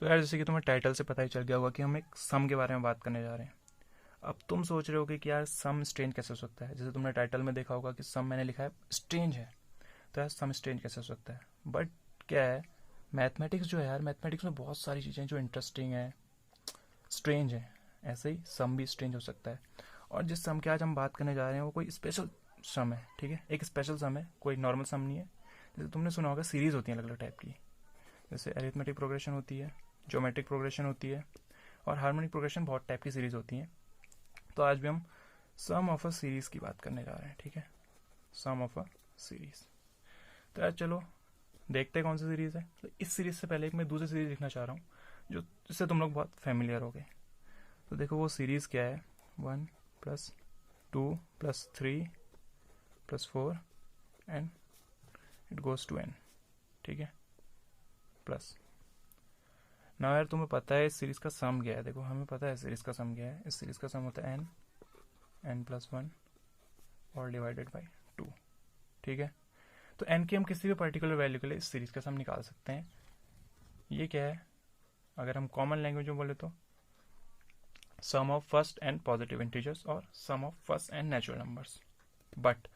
तो यार जैसे कि तुम्हें टाइटल से पता ही चल गया होगा कि हम एक सम के बारे में बात करने जा रहे हैं। अब तुम सोच रहे होगे कि यार सम स्ट्रेंज कैसे हो सकता है, जैसे तुमने टाइटल में देखा होगा कि सम मैंने लिखा है स्ट्रेंज है, तो यार सम स्ट्रेंज कैसे हो सकता है। बट क्या है, मैथमेटिक्स जो है यार, मैथमेटिक्स में बहुत सारी चीज़ें जो इंटरेस्टिंग है, स्ट्रेंज है, ऐसे ही सम भी स्ट्रेंज हो सकता है। और जिस सम की आज हम बात करने जा रहे हैं वो कोई स्पेशल सम है, ठीक है, एक स्पेशल सम है, कोई नॉर्मल सम नहीं है। जैसे तुमने सुना होगा सीरीज होती है अलग अलग टाइप की, जैसे अरिथमेटिक प्रोग्रेशन होती है, ज्योमेट्रिक प्रोग्रेशन होती है, और हार्मोनिक प्रोग्रेशन, बहुत टाइप की सीरीज होती हैं। तो आज भी हम सम ऑफ अ सीरीज की बात करने जा रहे हैं, ठीक है, सम ऑफ अ सीरीज। तो यार चलो देखते हैं कौन सी सीरीज है। तो इस सीरीज से पहले एक मैं दूसरी सीरीज लिखना चाह रहा हूँ जो जिससे तुम लोग बहुत फेमिलियर हो गए। तो देखो वो सीरीज क्या है, 1+2+3+4 and it goes to n, ठीक है, प्लस। ना यार तुम्हें पता है इस सीरीज का सम क्या है, देखो हमें पता है सीरीज का सम क्या है। इस सीरीज का सम होता है n+1 और डिवाइडेड बाई 2, ठीक है। तो n की हम किसी भी पर्टिकुलर वैल्यू के लिए इस सीरीज का सम निकाल सकते हैं। ये क्या है, अगर हम कॉमन लैंग्वेज में बोले तो sum of first and positive integers और sum of first and natural numbers. But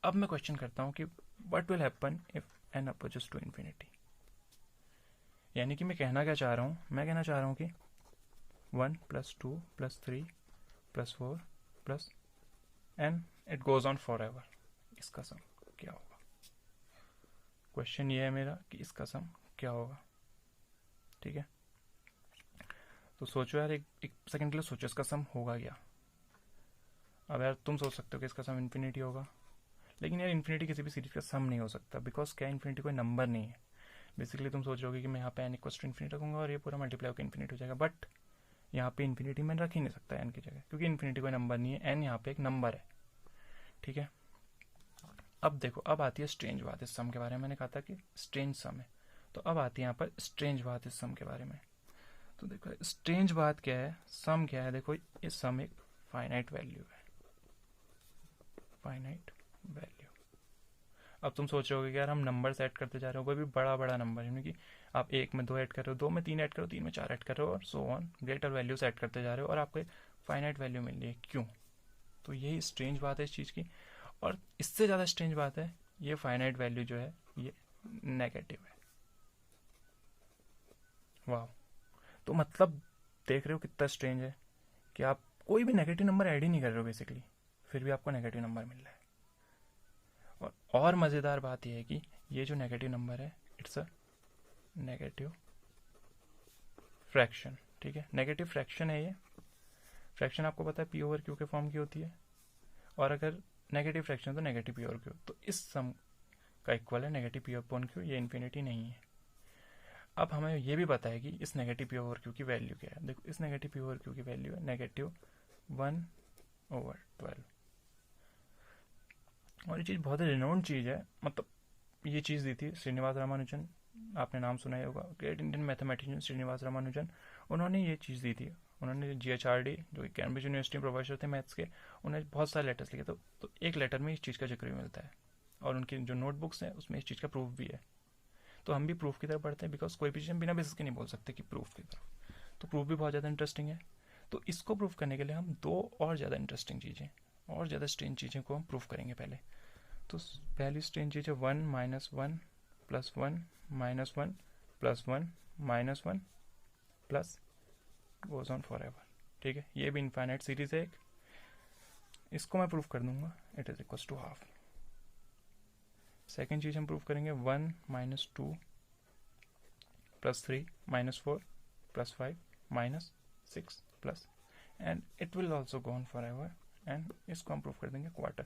अब मैं क्वेश्चन करता हूँ कि what will happen if n approaches to infinity. यानी कि मैं कहना क्या चाह रहा हूँ, मैं कहना चाह रहा हूँ कि 1+2+3+4+n it goes on for ever, इसका सम क्या होगा। क्वेश्चन ये है मेरा कि इसका सम क्या होगा, ठीक है। तो सोचो यार, एक सेकंड के लिए सोचो इसका सम होगा क्या। अब यार तुम सोच सकते हो कि इसका सम इन्फिनिटी होगा, लेकिन यार इन्फिनिटी किसी भी सीरीज का सम नहीं हो सकता, बिकॉज क्या, इन्फिनिटी कोई नंबर नहीं है। बेसिकली तुम सोच रहोगे कि मैं यहाँ पे n इक्वल टू इन्फिनिटी रखूंगा और ये पूरा मल्टीप्लाई होकर इन्फिनिटी हो जाएगा, बट यहाँ पे इन्फिनिटी मैं रख ही नहीं सकता n की जगह, क्योंकि इन्फिनिटी कोई नंबर नहीं है, n यहाँ पे एक नंबर है, ठीक है। अब देखो, अब आती है स्ट्रेंज बात इस सम के बारे में। मैंने कहा था कि स्ट्रेंज सम है, तो अब आती है यहाँ पर स्ट्रेंज बात इस सम के बारे में। तो देखो स्ट्रेंज बात क्या है, सम क्या है। देखो ये सम एक फाइनाइट वैल्यू है, फाइनाइट वैल्यू। अब तुम सोच रहे हो कि यार हम नंबर ऐड करते जा रहे हो, कोई भी बड़ा बड़ा नंबर, यानी कि आप 1 में 2 ऐड कर रहे हो, 2 में 3 ऐड कर रहे हो, 3 में 4 ऐड कर रहे हो, और so on greater values add करते जा रहे हो, और आपको एक फाइनाइट वैल्यू मिल रही है। क्यों? तो यही स्ट्रेंज बात है इस चीज़ की। और इससे ज़्यादा स्ट्रेंज बात है, ये फाइनाइट वैल्यू जो है ये नेगेटिव है। वाह, तो मतलब देख रहे हो कितना स्ट्रेंज है कि आप कोई भी नेगेटिव नंबर ऐड ही नहीं कर रहे हो बेसिकली, फिर भी आपको नेगेटिव नंबर मिल रहा है। और मज़ेदार बात यह है कि ये जो नेगेटिव नंबर है, इट्स अ नेगेटिव फ्रैक्शन, ठीक है, नेगेटिव फ्रैक्शन है ये। फ्रैक्शन आपको पता है पी ओवर क्यू के फॉर्म की होती है, और अगर नेगेटिव फ्रैक्शन तो नेगेटिव पी ओवर क्यू, तो इस सम का इक्वल है नेगेटिव पी ओवर क्यू, ये इन्फिनिटी नहीं है। अब हमें ये भी पता है कि इस नेगेटिव पी ओवर क्यू की वैल्यू क्या है। देखो इस नेगेटिव पी ओवर क्यू की वैल्यू है -1/12, और ये चीज़ बहुत ही रिनाउंड चीज़ है। मतलब ये चीज़ दी थी श्रीनिवास रामानुजन, आपने नाम सुना ही होगा, great Indian mathematician Srinivasa Ramanujan. उन्होंने ये चीज़ दी थी, उन्होंने GHRD जो कि कैम्ब्रिज यूनिवर्सिटी प्रोफेसर थे मैथ्स के, उन्हें बहुत सारे लेटर्स लिखे। तो एक लेटर में इस चीज़ का जिक्र भी मिलता है, और उनकी जो नोटबुक्स हैं उसमें इस चीज़ का प्रूफ भी है। तो हम भी प्रूफ की तरफ पढ़ते हैं, बिकॉज कोई भी चीज़ हम बिना बेसिस के नहीं बोल सकते कि प्रूफ की तरफ। तो प्रूफ भी बहुत ज़्यादा इंटरेस्टिंग है। तो इसको प्रूफ करने के लिए हम दो और ज़्यादा इंटरेस्टिंग चीज़ें और ज़्यादा स्ट्रेंज चीज़ें को हम प्रूफ करेंगे पहले। तो पहली स्ट्रेंज चीज़ है 1 - 1 + 1 - 1 + 1 plus goes on forever, ठीक है। ये भी इनफाइनाइट सीरीज है एक, इसको मैं प्रूफ कर दूंगा, it is equal to half. Second चीज हम प्रूफ करेंगे 1 - 2 + 3 - 4 + 5 - 6 plus, and it will also go on for ever, and इसको हम प्रूफ कर देंगे क्वार्टर।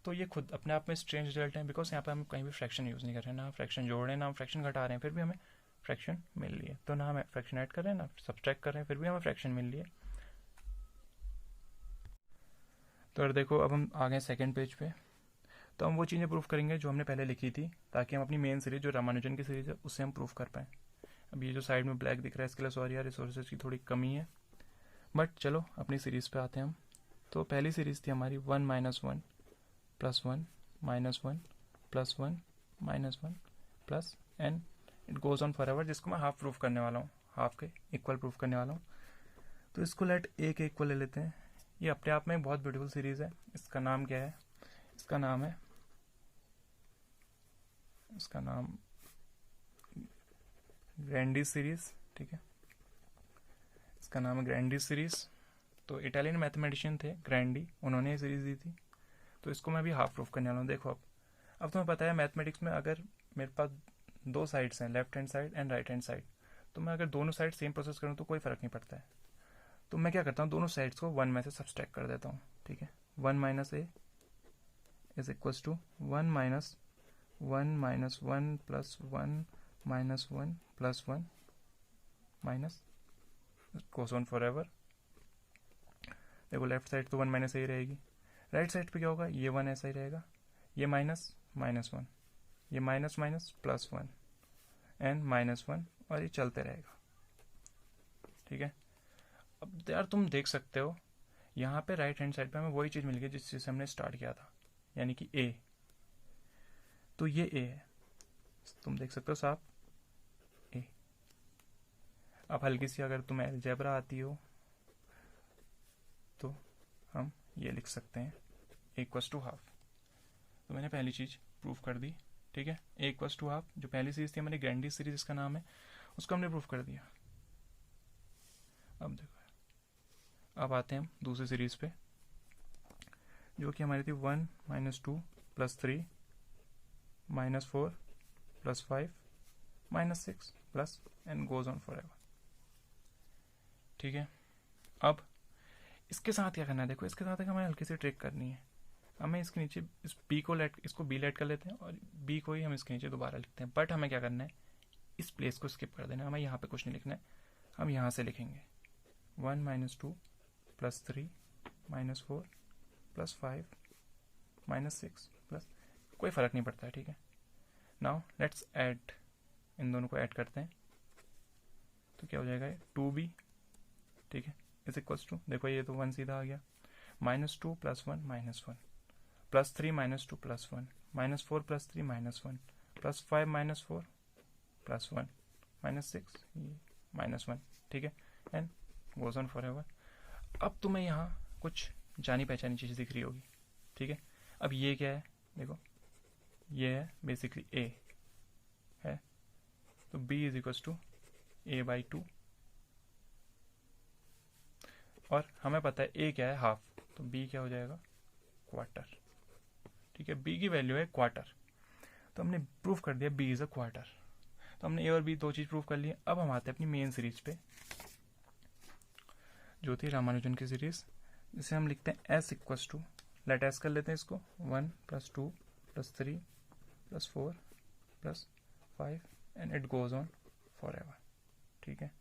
तो ये खुद अपने आप में स्ट्रेंज रिजल्ट है, बिकॉज यहाँ पे हम कहीं भी फ्रैक्शन यूज़ नहीं कर रहे हैं, ना फ्रैक्शन जोड़ रहे हैं ना हम फ्रैक्शन घटा रहे हैं, फिर भी हमें फ्रैक्शन मिल रही है। तो ना हम फ्रैक्शन ऐड कर रहे हैं ना सब्सट्रैक्ट कर रहे हैं, फिर भी हमें फ्रैक्शन मिल रही है। तो यार देखो, अब हम आ गए सेकेंड पेज पे। तो हम वो चीज़ें प्रूफ करेंगे जो हमने पहले लिखी थी, ताकि हम अपनी मेन सीरीज जो रामानुजन की सीरीज है उससे हम प्रूफ कर पाएँ। अब ये जो साइड में ब्लैक दिख रहा है इसके लिए सॉरी यार, रिसोर्सेज की थोड़ी कमी है, बट चलो अपनी सीरीज पे आते हैं हम। तो पहली सीरीज थी हमारी 1 - 1 + 1 - 1 + 1 - 1 plus, and it goes on for ever, जिसको मैं हाफ प्रूफ करने वाला हूँ। हाफ के इक्वल प्रूफ करने वाला हूँ। तो इसको लेट ए के इक्वल ले लेते हैं। ये अपने आप में एक बहुत ब्यूटीफुल सीरीज है। इसका नाम क्या है? इसका नाम ग्रैंडी सीरीज। ठीक है, इसका नाम है ग्रैंडी सीरीज। तो इटालियन मैथमेटिशियन थे ग्रैंडी, उन्होंने ये सीरीज दी थी। तो इसको मैं भी हाफ प्रूफ करने वाला हूँ। देखो अब तुम्हें पता है मैथमेटिक्स में अगर मेरे पास दो साइड्स हैं, left hand side and right hand side, तो मैं अगर दोनों साइड सेम प्रोसेस करूँ तो कोई फ़र्क नहीं पड़ता है। तो मैं क्या करता हूँ, दोनों साइड्स को 1 में से सब्सट्रैक्ट कर देता हूँ। ठीक है, 1 minus a is equals to 1 minus 1 minus 1 plus 1 minus 1 plus 1 minus goes on forever. देखो लेफ्ट साइड तो 1 माइनस ए रहेगी, राइट साइड पे क्या होगा, ये 1 ऐसा ही रहेगा, ये माइनस माइनस 1, ये minus minus plus 1 and minus 1, और ये चलते रहेगा। ठीक है, अब यार तुम देख सकते हो यहाँ पे राइट हैंड साइड पे हमें वही चीज़ मिल गई जिस चीज़ से हमने स्टार्ट किया था, यानी कि ए। तो ये ए है, तुम देख सकते हो साफ ए। अब हल्की सी अगर तुम्हें अलजेब्रा आती हो तो हम ये लिख सकते हैं ए इक्वल्स टू हाफ। तो मैंने पहली चीज़ प्रूफ कर दी। ठीक है, ए इक्वल्स टू हाफ, जो पहली सीरीज थी हमारी ग्रैंडी सीरीज इसका नाम है, उसको हमने प्रूफ कर दिया। अब देखो, अब आते हैं हम दूसरी सीरीज पे, जो कि हमारी थी 1 minus 2 plus 3 minus 4 plus 5 minus 6 plus and goes on forever. ठीक है, अब इसके साथ क्या करना है, देखो इसके साथ हमें हल्की सी ट्रिक करनी है। हमें इसके नीचे इस बी को इसको बी लेट कर लेते हैं और बी को ही हम इसके नीचे दोबारा लिखते हैं। बट हमें क्या करना है, इस प्लेस को स्किप कर देना है, हमें यहाँ पे कुछ नहीं लिखना है, हम यहाँ से लिखेंगे 1 minus 2 plus 3 minus 4 plus 5 minus 6 plus, कोई फ़र्क नहीं पड़ता है। ठीक है, नाउ लेट्स ऐड, इन दोनों को ऐड करते हैं तो क्या हो जाएगा 2b। ठीक है, इज इक्वल्स टू, देखो ये तो 1 सीधा आ गया, minus 2 plus 1 minus 1 plus 3 minus 2 plus 1 minus 4 plus 3 minus 1 plus 5 minus 4 plus 1 minus 6 minus 1। ठीक है, and goes on for ever. अब तुम्हें यहाँ कुछ जानी पहचानी चीज़ दिख रही होगी। ठीक है, अब ये क्या है, देखो ये है बेसिकली a है, तो b is equals to a/2, और हमें पता है a क्या है, हाफ, तो b क्या हो जाएगा, क्वार्टर। ठीक है, b की वैल्यू है क्वार्टर, तो हमने प्रूफ कर दिया b इज अ क्वार्टर। तो हमने a और b दो चीज़ प्रूफ कर ली। अब हम आते हैं अपनी मेन सीरीज पे, जो थी रामानुजन की सीरीज, जिसे हम लिखते हैं s equals to, let s कर लेते हैं इसको, 1 plus 2 plus 3 plus 4 plus 5 and it goes on forever. ठीक है,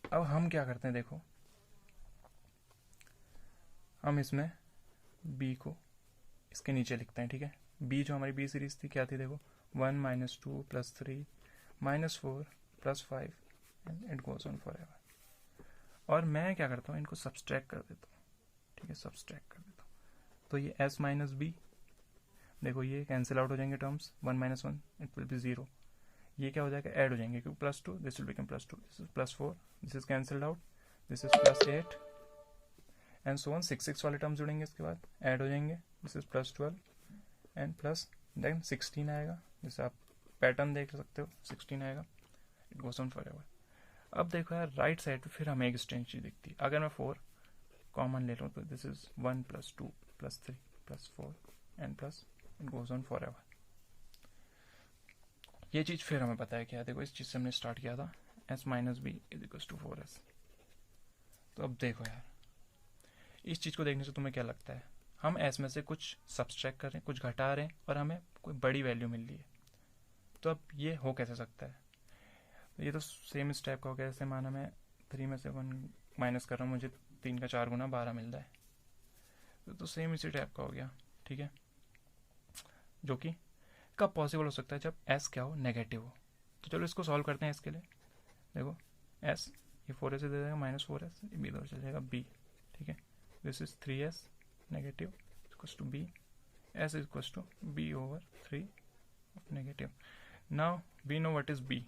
अब हम क्या करते हैं, देखो हम इसमें b को इसके नीचे लिखते हैं। ठीक है, b जो हमारी b सीरीज थी क्या थी, देखो 1 minus 2 plus 3 minus 4 plus 5 and it goes on for ever. और मैं क्या करता हूँ, इनको सब्सट्रैक्ट कर देता हूँ। ठीक है, सब्सट्रैक्ट कर देता हूँ, तो ये s माइनस बी, देखो ये कैंसिल आउट हो जाएंगे terms, 1 minus 1 it will be 0, ये क्या हो जाएगा, ऐड हो जाएंगे, क्योंकि plus 2 this will become plus 2, this is plus 4, this is cancelled out, this is plus 8 and so on. 6 वाले टर्म्स जुड़ेंगे, इसके बाद ऐड हो जाएंगे, this is plus 12 and plus then 16 आएगा, जैसे आप पैटर्न देख सकते हो 16 आएगा, it goes on for ever. अब देखो यार राइट साइड पे फिर हमें एक स्ट्रेंज चीज दिखती है, अगर मैं 4 कॉमन ले लूँ तो this is 1 plus 2 plus 3 plus 4 and plus it goes on for ever. ये चीज़ फिर हमें पता है क्या है, देखो इस चीज़ से हमने स्टार्ट किया था, s minus b is equals to 4s। तो अब देखो यार इस चीज़ को देखने से तुम्हें क्या लगता है, हम s में से कुछ सब्सट्रैक्ट कर रहे हैं, कुछ घटा रहे हैं और हमें कोई बड़ी वैल्यू मिल रही है। तो अब ये हो कैसे सकता है, ये तो सेम इस टाइप का हो गया, जैसे माना मैं 3 में से 1 माइनस कर रहा हूँ, मुझे 3 का 4 गुना 12 मिल रहा है, तो सेम इसी टाइप का हो गया। ठीक है, जो कि कब पॉसिबल हो सकता है, जब s क्या हो, नेगेटिव हो। तो चलो इसको सॉल्व करते हैं इसके लिए। देखो s ये 4s दे देगा, माइनस 4s, ये b इधर चल जाएगा b। ठीक है, this is 3s negative equals to b, s equals to b over 3 negative. Now we know what is b,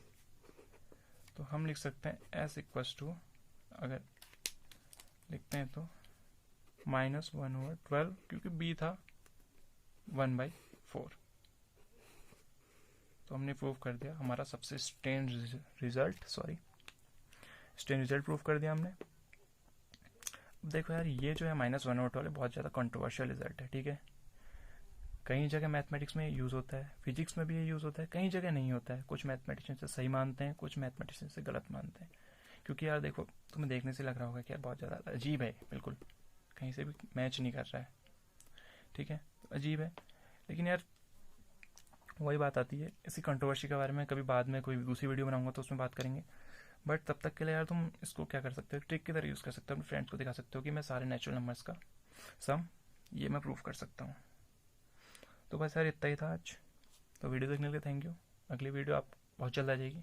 तो हम लिख सकते हैं s इक्वल्स टू, अगर लिखते हैं तो -1/12, क्योंकि b था 1/4। तो हमने प्रूव कर दिया हमारा सबसे strange result, strange result prove कर दिया हमने। अब देखो यार, ये जो है -1/12 बहुत ज़्यादा कंट्रोवर्शियल रिजल्ट है, ठीक है। कई जगह मैथमेटिक्स में यूज़ होता है, फिजिक्स में भी ये यूज़ होता है, कई जगह नहीं होता है। कुछ मैथमेटिशियन से सही मानते हैं, कुछ मैथमेटिशियन से गलत मानते हैं। क्योंकि यार देखो, तुम्हें देखने से लग रहा होगा कि यार बहुत ज़्यादा अजीब है, बिल्कुल कहीं से भी मैच नहीं कर रहा है, ठीक है, अजीब है। लेकिन यार वही बात आती है, इसी कंट्रोवर्सी के बारे में कभी बाद में कोई दूसरी वीडियो बनाऊंगा तो उसमें बात करेंगे। बट तब तक के लिए यार तुम इसको क्या कर सकते हो, ट्रिक की तरह यूज़ कर सकते हो, अपने फ्रेंड्स को दिखा सकते हो कि मैं सारे नेचुरल नंबर्स का सम ये मैं प्रूव कर सकता हूँ। तो बस यार इतना ही था आज। तो वीडियो देखने के लिए थैंक यू। अगली वीडियो आप बहुत जल्द आ जाएगी।